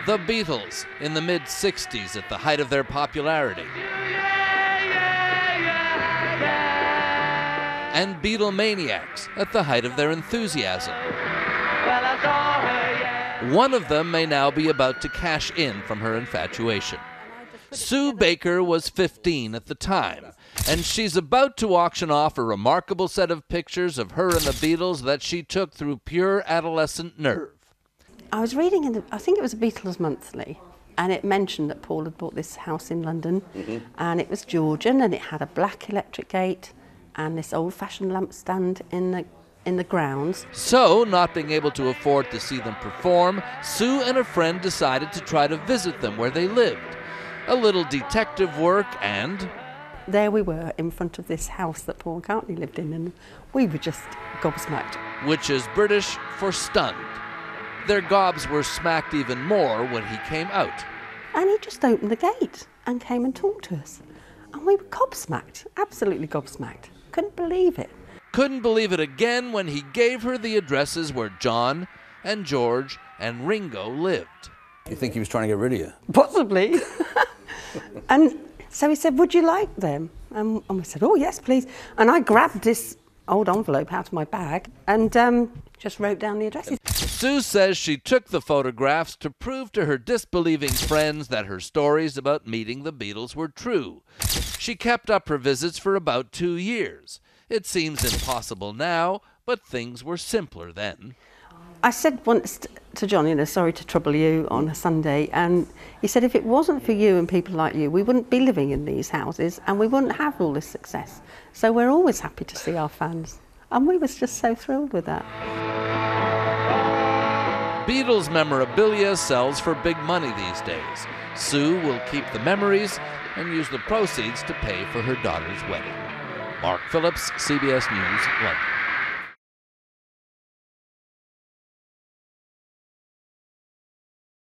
The Beatles in the mid-60s at the height of their popularity. And Beatlemaniacs at the height of their enthusiasm. One of them may now be about to cash in from her infatuation. Sue Baker was 15 at the time, and she's about to auction off a remarkable set of pictures of her and the Beatles that she took through pure adolescent nerve. I was reading I think it was a Beatles Monthly, and it mentioned that Paul had bought this house in London, and it was Georgian, and it had a black electric gate and this old-fashioned lampstand in the grounds. So, not being able to afford to see them perform, Sue and a friend decided to try to visit them where they lived. A little detective work, and there we were in front of this house that Paul McCartney lived in, and we were just gobsmacked. Which is British for stunned. Their gobs were smacked even more when he came out. And he just opened the gate and came and talked to us. And we were gobsmacked, absolutely gobsmacked. Couldn't believe it. Couldn't believe it again when he gave her the addresses where John and George and Ringo lived. You think he was trying to get rid of you? Possibly. And so he said, would you like them? And we said, oh, yes, please. And I grabbed this old envelope out of my bag and just wrote down the addresses. Sue says she took the photographs to prove to her disbelieving friends that her stories about meeting the Beatles were true. She kept up her visits for about 2 years. It seems impossible now, but things were simpler then. I said once to John, sorry to trouble you on a Sunday, and he said if it wasn't for you and people like you, we wouldn't be living in these houses and we wouldn't have all this success. So we're always happy to see our fans. And we was just so thrilled with that. Beatles memorabilia sells for big money these days. Sue will keep the memories and use the proceeds to pay for her daughter's wedding. Mark Phillips, CBS News, London.